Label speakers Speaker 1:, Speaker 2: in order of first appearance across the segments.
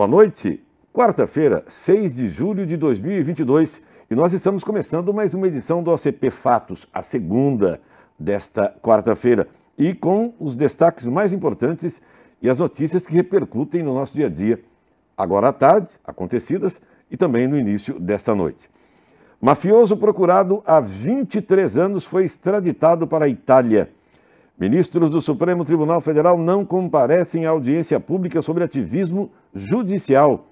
Speaker 1: noite, quarta-feira, 6 de julho de 2022, e nós estamos começando mais uma edição do OCP Fatos, a segunda desta quarta-feira, e com os destaques mais importantes e as notícias que repercutem no nosso dia a dia, agora à tarde, acontecidas, e também no início desta noite. Mafioso procurado há 23 anos foi extraditado para a Itália. Ministros do Supremo Tribunal Federal não comparecem à audiência pública sobre ativismo judicial.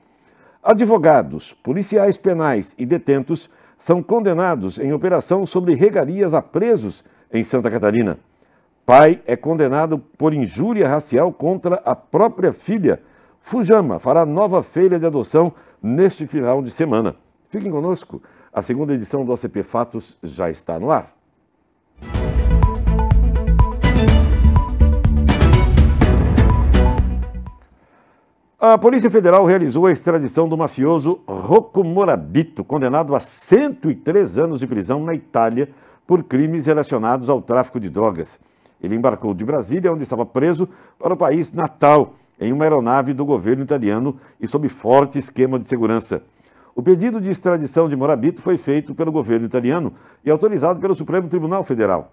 Speaker 1: Advogados, policiais penais e detentos são condenados em operação sobre regalias a presos em Santa Catarina. Pai é condenado por injúria racial contra a própria filha. Fujama fará nova feira de adoção neste final de semana. Fiquem conosco, a segunda edição do OCP Fatos já está no ar. A Polícia Federal realizou a extradição do mafioso Rocco Morabito, condenado a 103 anos de prisão na Itália por crimes relacionados ao tráfico de drogas. Ele embarcou de Brasília, onde estava preso, para o país natal, em uma aeronave do governo italiano e sob forte esquema de segurança. O pedido de extradição de Morabito foi feito pelo governo italiano e autorizado pelo Supremo Tribunal Federal.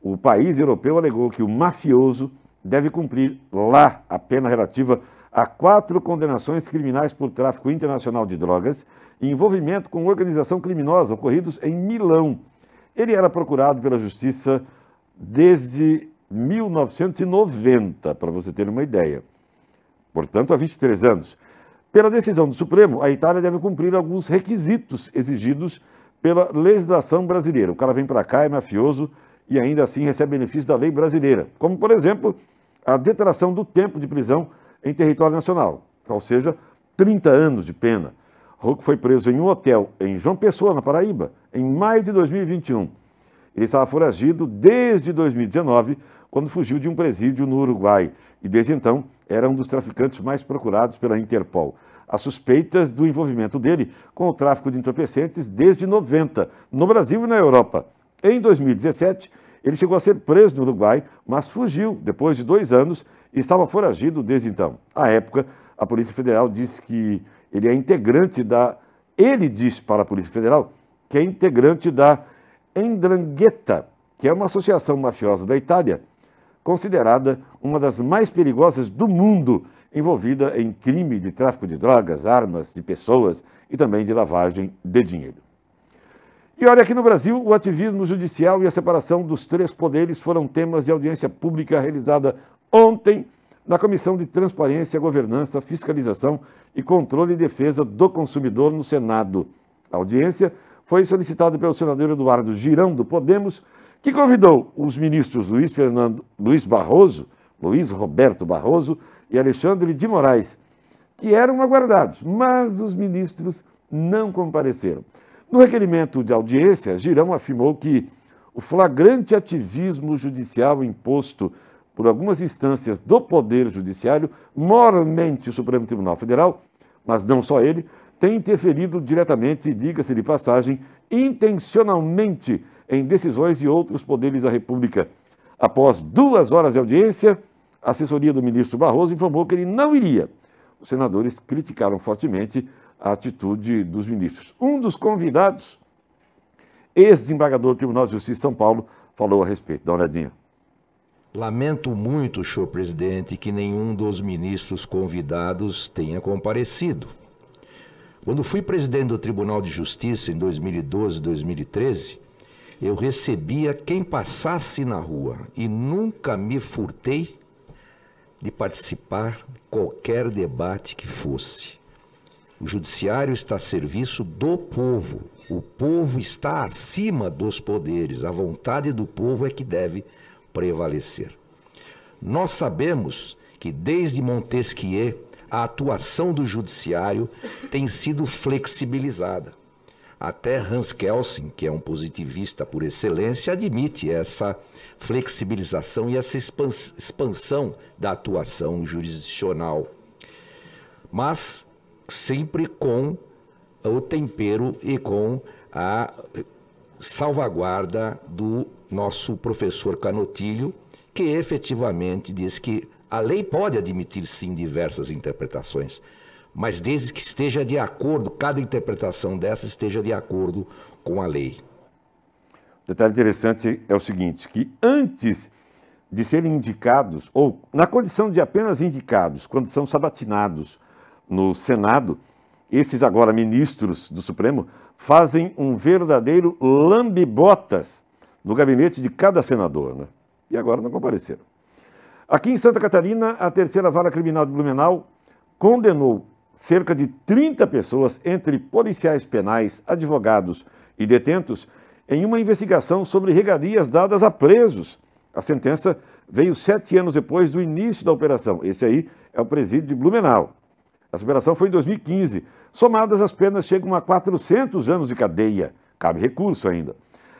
Speaker 1: O país europeu alegou que o mafioso deve cumprir lá a pena relativa a 4 condenações criminais por tráfico internacional de drogas e envolvimento com organização criminosa ocorridos em Milão. Ele era procurado pela Justiça desde 1990, para você ter uma ideia. Portanto, há 23 anos. Pela decisão do Supremo, a Itália deve cumprir alguns requisitos exigidos pela legislação brasileira. O cara vem para cá, é mafioso e ainda assim recebe benefícios da lei brasileira, como, por exemplo, a detração do tempo de prisão em território nacional, ou seja, 30 anos de pena. Rocco foi preso em um hotel em João Pessoa, na Paraíba, em maio de 2021. Ele estava foragido desde 2019, quando fugiu de um presídio no Uruguai, e desde então era um dos traficantes mais procurados pela Interpol. Há suspeitas do envolvimento dele com o tráfico de entorpecentes desde 90, no Brasil e na Europa. Em 2017, ele chegou a ser preso no Uruguai, mas fugiu depois de 2 anos e estava foragido desde então. À época, a Polícia Federal disse que ele é integrante da... Ele disse para a Polícia Federal que é integrante da 'Ndrangheta, que é uma associação mafiosa da Itália, considerada uma das mais perigosas do mundo, envolvida em crime de tráfico de drogas, armas, de pessoas e também de lavagem de dinheiro. E olha, aqui no Brasil, o ativismo judicial e a separação dos 3 poderes foram temas de audiência pública realizada ontem na Comissão de Transparência, Governança, Fiscalização e Controle e Defesa do Consumidor no Senado. A audiência foi solicitada pelo senador Eduardo Girão, do Podemos, que convidou os ministros Luiz Roberto Barroso e Alexandre de Moraes, que eram aguardados, mas os ministros não compareceram. No requerimento de audiência, Girão afirmou que o flagrante ativismo judicial imposto por algumas instâncias do Poder Judiciário, moralmente o Supremo Tribunal Federal, mas não só ele, tem interferido diretamente, e diga-se de passagem, intencionalmente em decisões de outros poderes da República. Após 2 horas de audiência, a assessoria do ministro Barroso informou que ele não iria. Os senadores criticaram fortemente a atitude dos ministros. Um dos convidados, ex-desembargador do Tribunal de Justiça de São Paulo, falou a respeito. Dá uma olhadinha.
Speaker 2: Lamento muito, senhor presidente, que nenhum dos ministros convidados tenha comparecido. Quando fui presidente do Tribunal de Justiça em 2012 e 2013, eu recebia quem passasse na rua e nunca me furtei de participar de qualquer debate que fosse. O judiciário está a serviço do povo. O povo está acima dos poderes. A vontade do povo é que deve prevalecer. Nós sabemos que desde Montesquieu a atuação do judiciário tem sido flexibilizada. Até Hans Kelsen, que é um positivista por excelência, admite essa flexibilização e essa expansão da atuação jurisdicional. Mas sempre com o tempero e com a salvaguarda do nosso professor Canotilho, que efetivamente diz que a lei pode admitir sim diversas interpretações, mas desde que esteja de acordo, cada interpretação dessa esteja de acordo com a lei.
Speaker 1: Detalhe interessante é o seguinte, que antes de serem indicados, ou na condição de apenas indicados, quando são sabatinados no Senado, esses agora ministros do Supremo fazem um verdadeiro lambe-botas no gabinete de cada senador, né? E agora não compareceram. Aqui em Santa Catarina, a terceira vara criminal de Blumenau condenou cerca de 30 pessoas, entre policiais penais, advogados e detentos, em uma investigação sobre regalias dadas a presos. A sentença veio 7 anos depois do início da operação. Esse aí é o presídio de Blumenau. Essa operação foi em 2015. Somadas, as penas chegam a 400 anos de cadeia. Cabe recurso ainda.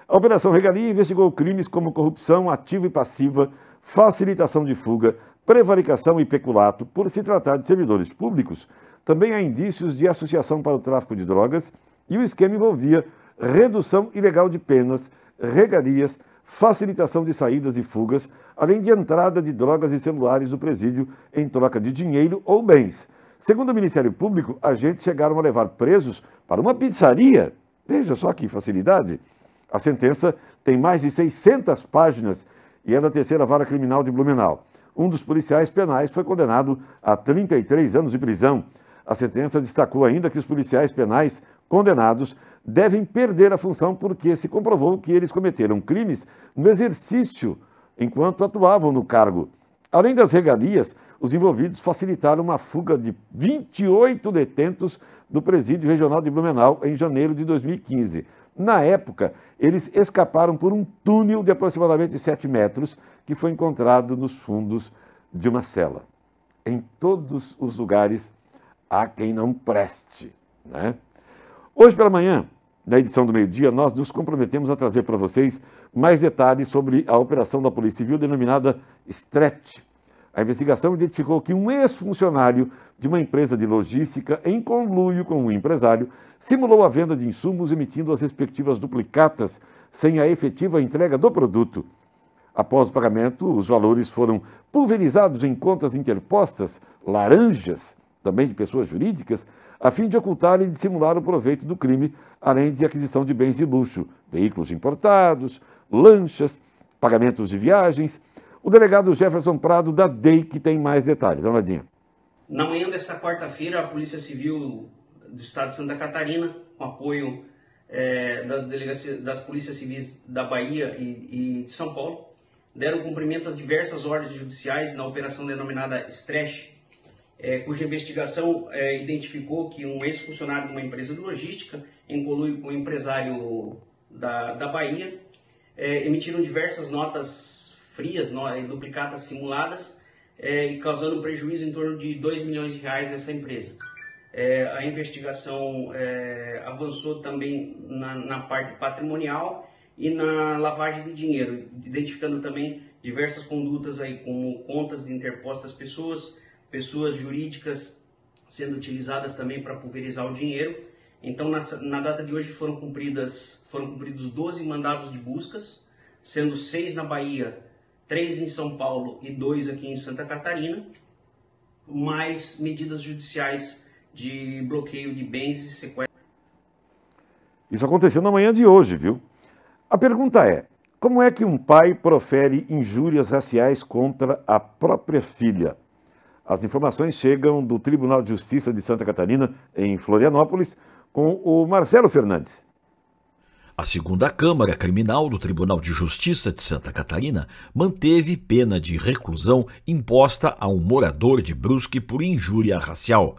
Speaker 1: A Operação Regalia investigou crimes como corrupção ativa e passiva, facilitação de fuga, prevaricação e peculato, por se tratar de servidores públicos. Também há indícios de associação para o tráfico de drogas e o esquema envolvia redução ilegal de penas, regalias, facilitação de saídas e fugas, além de entrada de drogas e celulares no presídio em troca de dinheiro ou bens. Segundo o Ministério Público, agentes chegaram a levar presos para uma pizzaria. Veja só que facilidade. A sentença tem mais de 600 páginas e é da terceira vara criminal de Blumenau. Um dos policiais penais foi condenado a 33 anos de prisão. A sentença destacou ainda que os policiais penais condenados devem perder a função porque se comprovou que eles cometeram crimes no exercício enquanto atuavam no cargo. Além das regalias, os envolvidos facilitaram uma fuga de 28 detentos do Presídio Regional de Blumenau em janeiro de 2015. Na época, eles escaparam por um túnel de aproximadamente 7 metros que foi encontrado nos fundos de uma cela. Em todos os lugares há quem não preste, né? Hoje pela manhã, na edição do meio-dia, nós nos comprometemos a trazer para vocês mais detalhes sobre a operação da Polícia Civil denominada Stretch. A investigação identificou que um ex-funcionário de uma empresa de logística, em conluio com um empresário, simulou a venda de insumos emitindo as respectivas duplicatas sem a efetiva entrega do produto. Após o pagamento, os valores foram pulverizados em contas interpostas, laranjas, também de pessoas jurídicas, a fim de ocultar e dissimular o proveito do crime, além de aquisição de bens de luxo, veículos importados, lanchas, pagamentos de viagens. O delegado Jefferson Prado, da DEIC, tem mais detalhes. Dá uma olhadinha.
Speaker 3: Na manhã desta quarta-feira, a Polícia Civil do Estado de Santa Catarina, com apoio das Polícias Civis da Bahia e de São Paulo, deram cumprimento às diversas ordens judiciais na operação denominada Stretch, cuja investigação identificou que um ex-funcionário de uma empresa de logística, em conluio com um empresário da Bahia, emitiram diversas notas frias, duplicatas simuladas, causando um prejuízo em torno de R$2 milhões a essa empresa. A investigação avançou também na parte patrimonial e na lavagem de dinheiro, identificando também diversas condutas aí, como contas de interpostas pessoas jurídicas sendo utilizadas também para pulverizar o dinheiro. Então, na data de hoje foram cumpridos 12 mandados de buscas, sendo 6 na Bahia, 3 em São Paulo e 2 aqui em Santa Catarina, mais medidas judiciais de bloqueio de bens e sequestro.
Speaker 1: Isso aconteceu na manhã de hoje, viu? A pergunta é, como é que um pai profere injúrias raciais contra a própria filha? As informações chegam do Tribunal de Justiça de Santa Catarina, em Florianópolis, com o Marcelo Fernandes.
Speaker 4: A segunda Câmara Criminal do Tribunal de Justiça de Santa Catarina manteve pena de reclusão imposta a um morador de Brusque por injúria racial.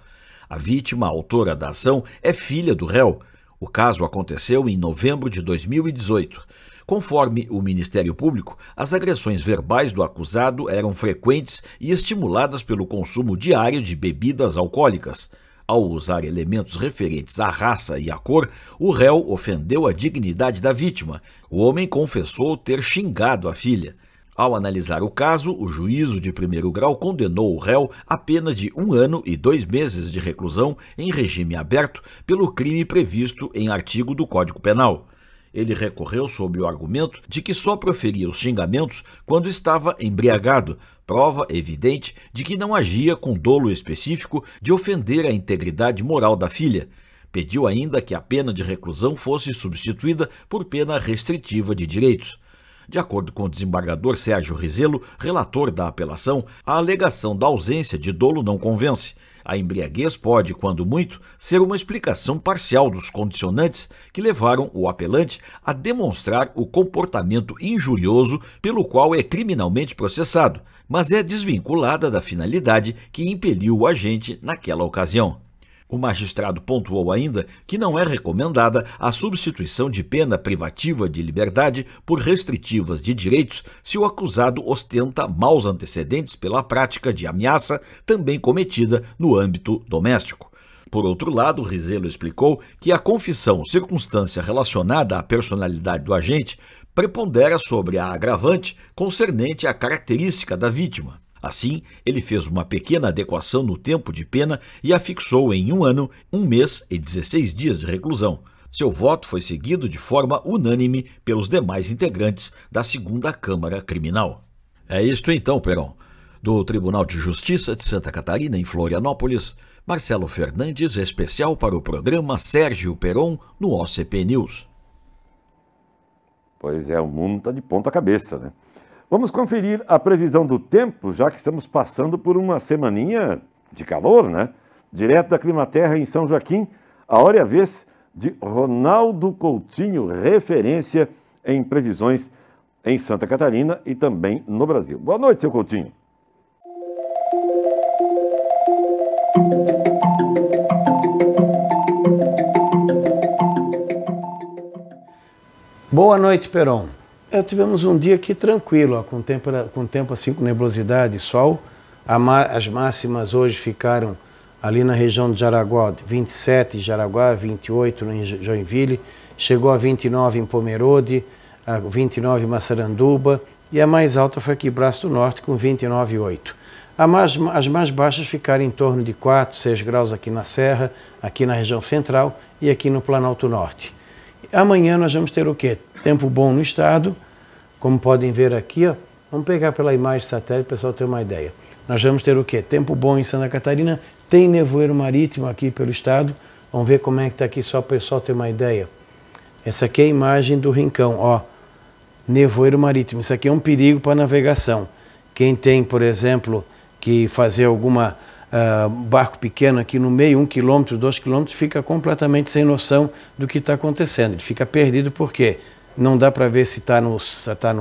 Speaker 4: A vítima autora da ação é filha do réu. O caso aconteceu em novembro de 2018. Conforme o Ministério Público, as agressões verbais do acusado eram frequentes e estimuladas pelo consumo diário de bebidas alcoólicas. Ao usar elementos referentes à raça e à cor, o réu ofendeu a dignidade da vítima. O homem confessou ter xingado a filha. Ao analisar o caso, o juízo de primeiro grau condenou o réu a pena de 1 ano e 2 meses de reclusão em regime aberto pelo crime previsto em artigo do Código Penal. Ele recorreu sob o argumento de que só proferia os xingamentos quando estava embriagado, prova evidente de que não agia com dolo específico de ofender a integridade moral da filha. Pediu ainda que a pena de reclusão fosse substituída por pena restritiva de direitos. De acordo com o desembargador Sérgio Rizelo, relator da apelação, a alegação da ausência de dolo não convence. A embriaguez pode, quando muito, ser uma explicação parcial dos condicionantes que levaram o apelante a demonstrar o comportamento injurioso pelo qual é criminalmente processado, mas é desvinculada da finalidade que impeliu o agente naquela ocasião. O magistrado pontuou ainda que não é recomendada a substituição de pena privativa de liberdade por restritivas de direitos se o acusado ostenta maus antecedentes pela prática de ameaça também cometida no âmbito doméstico. Por outro lado, Rizelo explicou que a confissão circunstância relacionada à personalidade do agente prepondera sobre a agravante concernente à característica da vítima. Assim, ele fez uma pequena adequação no tempo de pena e a fixou em 1 ano, 1 mês e 16 dias de reclusão. Seu voto foi seguido de forma unânime pelos demais integrantes da 2ª Câmara Criminal. É isto então, Peron. Do Tribunal de Justiça de Santa Catarina, em Florianópolis, Marcelo Fernandes, especial para o programa Sérgio Peron, no OCP News.
Speaker 1: Pois é, o mundo está de ponta cabeça, né? Vamos conferir a previsão do tempo, já que estamos passando por uma semaninha de calor, né? Direto da Climaterra em São Joaquim, a hora e a vez de Ronaldo Coutinho, referência em previsões em Santa Catarina e também no Brasil. Boa noite, seu Coutinho.
Speaker 5: Boa noite, Peron. Tivemos um dia aqui tranquilo, ó, com tempo assim, com nebulosidade e sol. As máximas hoje ficaram ali na região de Jaraguá, 27 em Jaraguá, 28 em Joinville, chegou a 29 em Pomerode, a 29 em Massaranduba, e a mais alta foi aqui em Braço do Norte, com 29,8. As mais baixas ficaram em torno de 4, 6 graus aqui na Serra, aqui na região central e aqui no Planalto Norte. Amanhã nós vamos ter o quê? Tempo bom no estado, como podem ver aqui, ó. Vamos pegar pela imagem satélite para o pessoal ter uma ideia. Nós vamos ter o quê? Tempo bom em Santa Catarina, tem nevoeiro marítimo aqui pelo estado. Vamos ver como é que está aqui, só para o pessoal ter uma ideia. Essa aqui é a imagem do Rincão, ó. Nevoeiro marítimo, isso aqui é um perigo para a navegação. Quem tem, por exemplo, que fazer alguma barco pequeno aqui no meio, 1 quilômetro, 2 quilômetros, fica completamente sem noção do que está acontecendo. Ele fica perdido porque não dá para ver se está no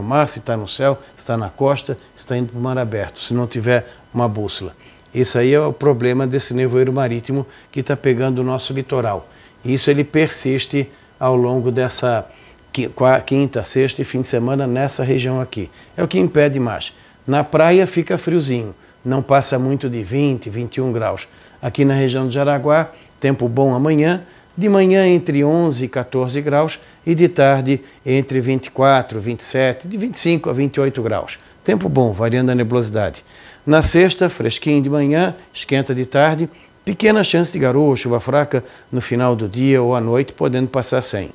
Speaker 5: mar, se está no céu, se está na costa, se está indo para o mar aberto, se não tiver uma bússola. Esse aí é o problema desse nevoeiro marítimo que está pegando o nosso litoral. Isso ele persiste ao longo dessa quinta, sexta e fim de semana nessa região aqui. É o que impede mais. Na praia fica friozinho. Não passa muito de 20, 21 graus. Aqui na região de Jaraguá, tempo bom amanhã, de manhã entre 11 e 14 graus e de tarde entre 24, 27, de 25 a 28 graus. Tempo bom, variando a nebulosidade. Na sexta, fresquinho de manhã, esquenta de tarde, pequena chance de garoa, chuva fraca no final do dia ou à noite, podendo passar sem.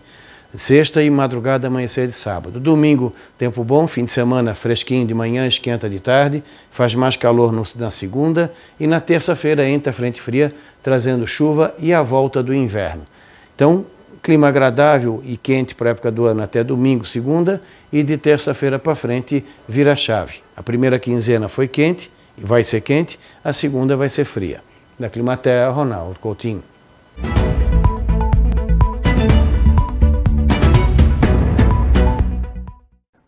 Speaker 5: Sexta e madrugada, amanhecer de sábado. Domingo, tempo bom, fim de semana fresquinho de manhã, esquenta de tarde, faz mais calor na segunda e na terça-feira entra a frente fria, trazendo chuva e a volta do inverno. Então, clima agradável e quente para a época do ano até domingo, segunda, e de terça-feira para frente vira a chave. A primeira quinzena foi quente, vai ser quente, a segunda vai ser fria. Da Climaterra, Ronaldo Coutinho.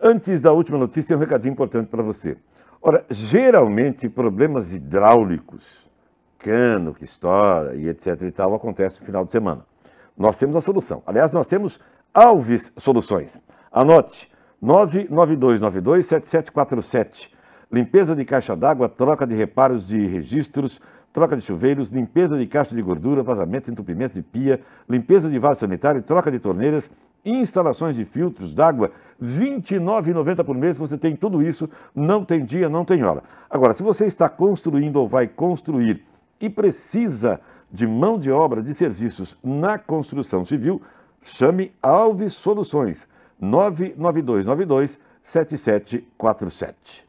Speaker 1: Antes da última notícia, tem um recadinho importante para você. Ora, geralmente problemas hidráulicos, cano que estoura e etc e tal, acontece no final de semana. Nós temos a solução. Aliás, nós temos Alves Soluções. Anote, 992927747. Limpeza de caixa d'água, troca de reparos de registros, troca de chuveiros, limpeza de caixa de gordura, vazamento, entupimento de pia, limpeza de vaso sanitário, troca de torneiras, instalações de filtros d'água, R$ 29,90 por mês. Você tem tudo isso, não tem dia, não tem hora. Agora, se você está construindo ou vai construir e precisa de mão de obra de serviços na construção civil, Chame Alves Soluções, 99292-7747.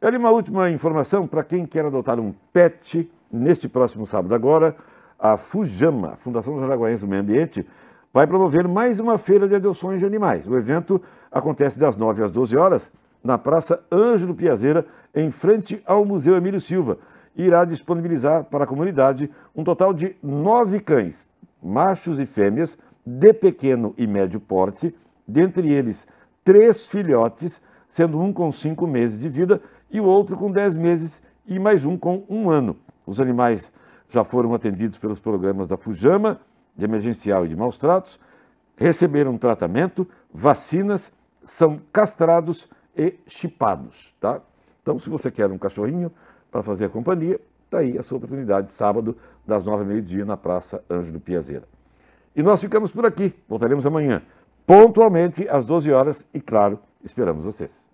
Speaker 1: E uma última informação para quem quer adotar um pet neste próximo sábado agora, a Fujama, a Fundação Jaraguaense do Meio Ambiente, vai promover mais uma feira de adoções de animais. O evento acontece das 9 às 12 horas na Praça Ângelo Piazeira, em frente ao Museu Emílio Silva, e irá disponibilizar para a comunidade um total de 9 cães, machos e fêmeas, de pequeno e médio porte, dentre eles 3 filhotes, sendo um com 5 meses de vida e o outro com 10 meses e mais um com 1 ano. Os animais já foram atendidos pelos programas da Fujama, de emergencial e de maus tratos, receberam tratamento, vacinas, são castrados e chipados, tá? Então, se você quer um cachorrinho para fazer a companhia, está aí a sua oportunidade, sábado, das 9 ao meio-dia, na Praça Ângelo Piazeira. E nós ficamos por aqui, voltaremos amanhã, pontualmente às 12 horas e, claro, esperamos vocês.